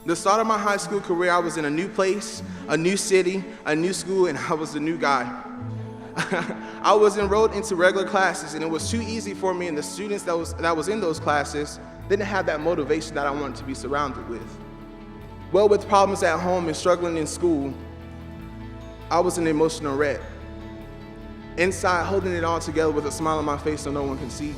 The start of my high school career, I was in a new place, a new city, a new school, and I was a new guy. I was enrolled into regular classes, and it was too easy for me, and the students that was in those classes didn't have that motivation that I wanted to be surrounded with. Well, with problems at home and struggling in school, I was in emotional wreck. Inside, holding it all together with a smile on my face so no one can see.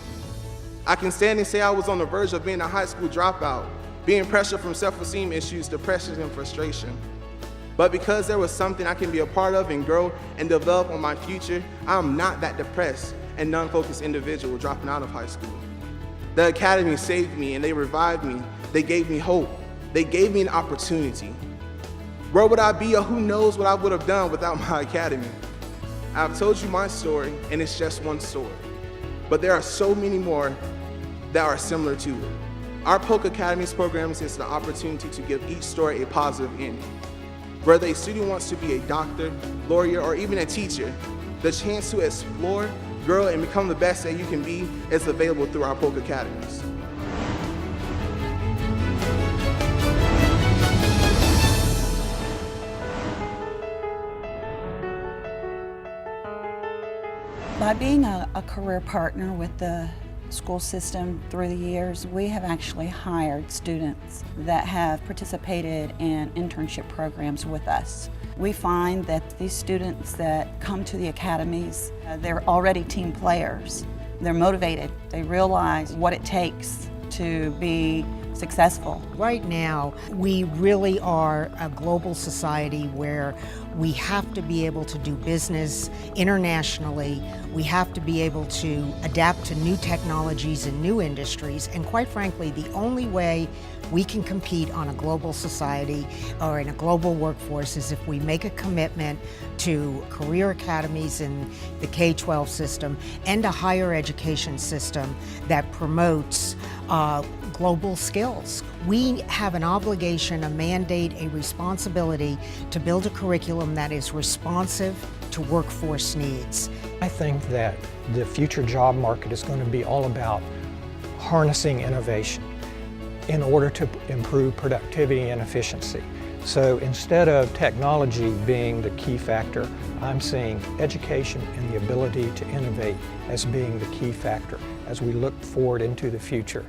I can stand and say I was on the verge of being a high school dropout, being pressured from self-esteem issues, depression, and frustration. But because there was something I can be a part of and grow and develop on my future, I'm not that depressed and non-focused individual dropping out of high school. The Academy saved me and they revived me. They gave me hope. They gave me an opportunity. Where would I be, or who knows what I would have done without my Academy? I've told you my story, and it's just one story. But there are so many more that are similar to it. Our Polk Academies programs is the opportunity to give each story a positive ending. Whether a student wants to be a doctor, lawyer, or even a teacher, the chance to explore, grow, and become the best that you can be is available through our Polk Academies. By being a career partner with the school system through the years, we have actually hired students that have participated in internship programs with us. We find that these students that come to the academies, they're already team players. They're motivated. They realize what it takes to be successful. Right now, we really are a global society where we have to be able to do business internationally. We have to be able to adapt to new technologies and new industries. And quite frankly, the only way we can compete on a global society or in a global workforce is if we make a commitment to career academies in the K-12 system and a higher education system that promotes global skills. We have an obligation, a mandate, a responsibility to build a curriculum that is responsive to workforce needs. I think that the future job market is going to be all about harnessing innovation in order to improve productivity and efficiency. So instead of technology being the key factor, I'm seeing education and the ability to innovate as being the key factor as we look forward into the future.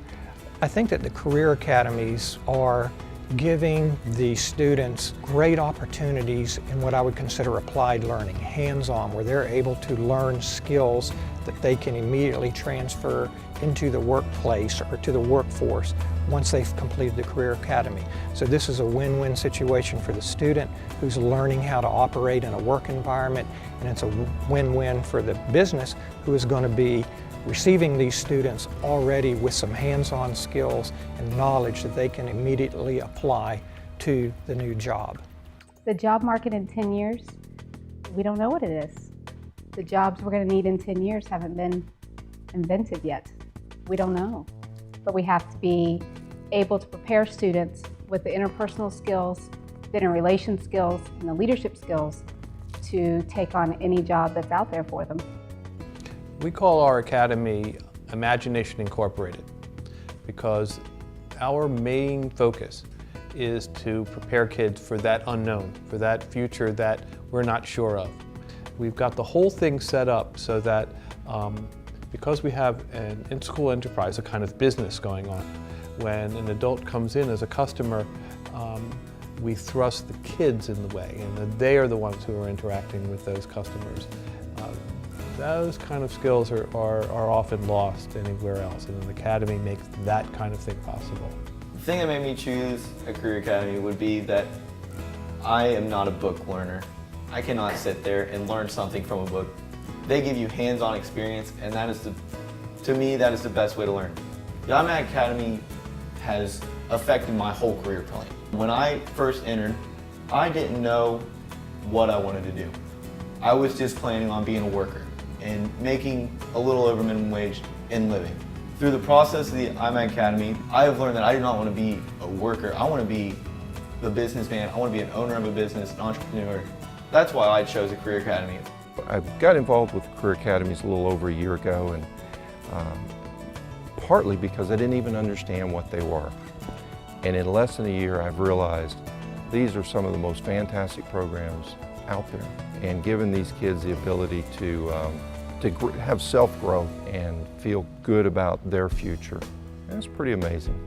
I think that the career academies are giving the students great opportunities in what I would consider applied learning, hands-on, where they're able to learn skills that they can immediately transfer into the workplace or to the workforce once they've completed the career academy. So this is a win-win situation for the student who's learning how to operate in a work environment, and it's a win-win for the business who is going to be receiving these students already with some hands-on skills and knowledge that they can immediately apply to the new job. The job market in 10 years, we don't know what it is. The jobs we're going to need in 10 years haven't been invented yet. We don't know. But we have to be able to prepare students with the interpersonal skills, the interrelation skills, and the leadership skills to take on any job that's out there for them. We call our academy Imagination Incorporated because our main focus is to prepare kids for that unknown, for that future that we're not sure of. We've got the whole thing set up so that because we have an in-school enterprise, a kind of business going on, when an adult comes in as a customer, we thrust the kids in the way, and they are the ones who are interacting with those customers. Those kind of skills are often lost anywhere else, and an academy makes that kind of thing possible. The thing that made me choose a career academy would be that I am not a book learner. I cannot sit there and learn something from a book. They give you hands-on experience, and that is to me, that is the best way to learn. The IMAG Academy has affected my whole career plan. When I first entered, I didn't know what I wanted to do. I was just planning on being a worker and making a little over minimum wage and living. Through the process of the IMAG Academy, I have learned that I do not want to be a worker. I want to be the businessman. I want to be an owner of a business, an entrepreneur. That's why I chose a career academy. I got involved with career academies a little over a year ago, and partly because I didn't even understand what they were. And in less than a year, I've realized these are some of the most fantastic programs out there. And giving these kids the ability to have self-growth and feel good about their future, that's pretty amazing.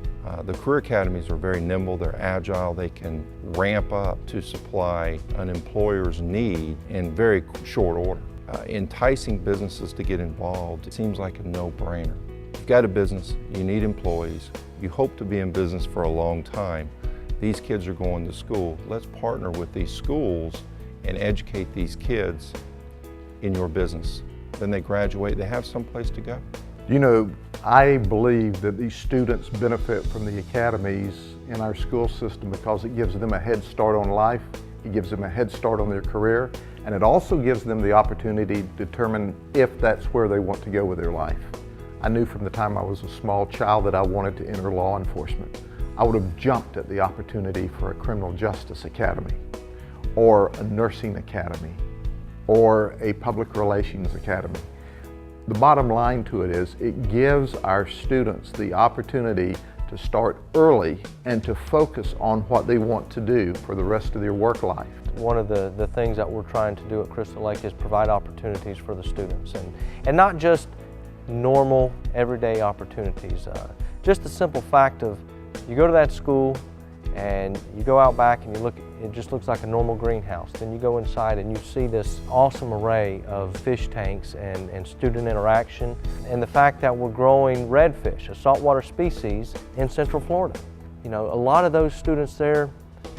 The Career Academies are very nimble, they're agile, they can ramp up to supply an employer's need in very short order. Enticing businesses to get involved, it seems like a no-brainer. You've got a business, you need employees, you hope to be in business for a long time. These kids are going to school. Let's partner with these schools and educate these kids in your business. Then they graduate, they have someplace to go. You know, I believe that these students benefit from the academies in our school system because it gives them a head start on life, it gives them a head start on their career, and it also gives them the opportunity to determine if that's where they want to go with their life. I knew from the time I was a small child that I wanted to enter law enforcement. I would have jumped at the opportunity for a criminal justice academy, or a nursing academy, or a public relations academy. The bottom line to it is it gives our students the opportunity to start early and to focus on what they want to do for the rest of their work life. One of the things that we're trying to do at Crystal Lake is provide opportunities for the students, and not just normal everyday opportunities. Just the simple fact of you go to that school and you go out back and you look, it just looks like a normal greenhouse. Then you go inside and you see this awesome array of fish tanks and student interaction, and the fact that we're growing redfish, a saltwater species, in Central Florida. You know, a lot of those students there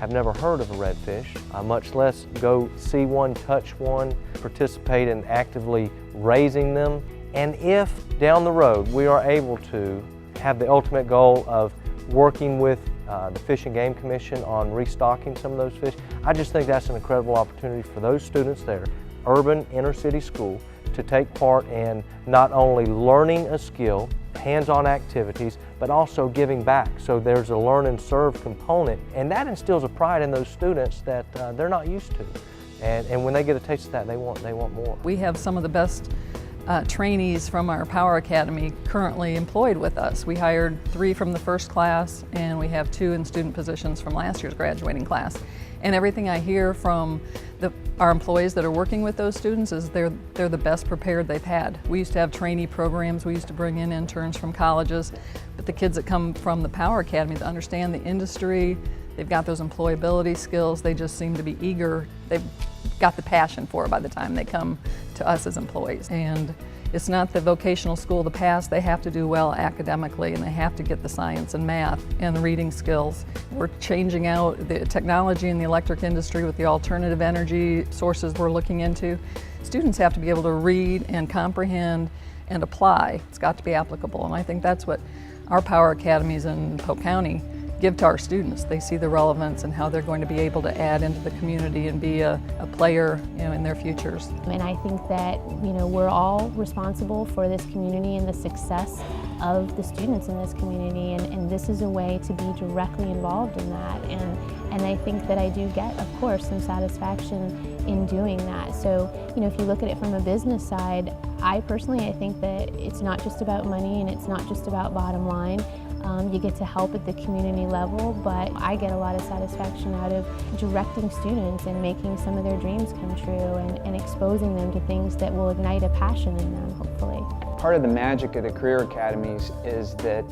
have never heard of a redfish, much less go see one, touch one, participate in actively raising them. And if down the road we are able to have the ultimate goal of working with the Fish and Game Commission on restocking some of those fish, I just think that's an incredible opportunity for those students there, urban inner city school, to take part in not only learning a skill, hands-on activities, but also giving back. So there's a learn and serve component, and that instills a pride in those students that they're not used to. And when they get a taste of that, they want more. We have some of the best trainees from our Power Academy currently employed with us. We hired 3 from the first class, and we have 2 in student positions from last year's graduating class. And everything I hear from our employees that are working with those students is they're the best prepared they've had. We used to have trainee programs, we used to bring in interns from colleges, but the kids that come from the Power Academy that understand the industry, they've got those employability skills, they just seem to be eager. They've got the passion for it by the time they come to us as employees. And it's not the vocational school of the past. They have to do well academically, and they have to get the science and math and reading skills. We're changing out the technology in the electric industry with the alternative energy sources we're looking into. Students have to be able to read and comprehend and apply. It's got to be applicable, and I think that's what our Power Academies in Polk County give to our students. They see the relevance and how they're going to be able to add into the community and be a player, in their futures. And I think that, we're all responsible for this community and the success of the students in this community, and this is a way to be directly involved in that. And I think that I do get, of course, some satisfaction in doing that. So, if you look at it from a business side, I think that it's not just about money and it's not just about bottom line. You get to help at the community level, but I get a lot of satisfaction out of directing students and making some of their dreams come true and exposing them to things that will ignite a passion in them, hopefully. Part of the magic of the Career Academies is that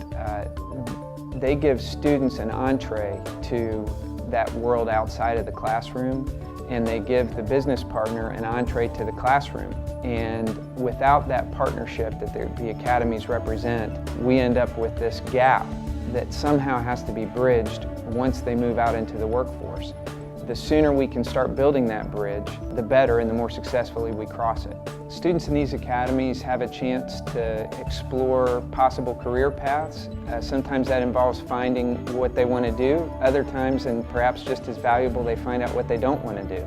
they give students an entree to that world outside of the classroom, and they give the business partner an entree to the classroom. And without that partnership that the academies represent, we end up with this gap that somehow has to be bridged once they move out into the workforce. The sooner we can start building that bridge, the better and the more successfully we cross it. Students in these academies have a chance to explore possible career paths. Sometimes that involves finding what they want to do. Other times, and perhaps just as valuable, they find out what they don't want to do.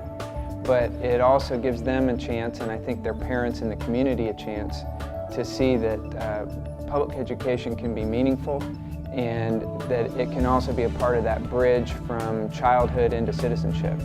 But it also gives them a chance, and I think their parents and the community a chance, to see that public education can be meaningful and that it can also be a part of that bridge from childhood into citizenship.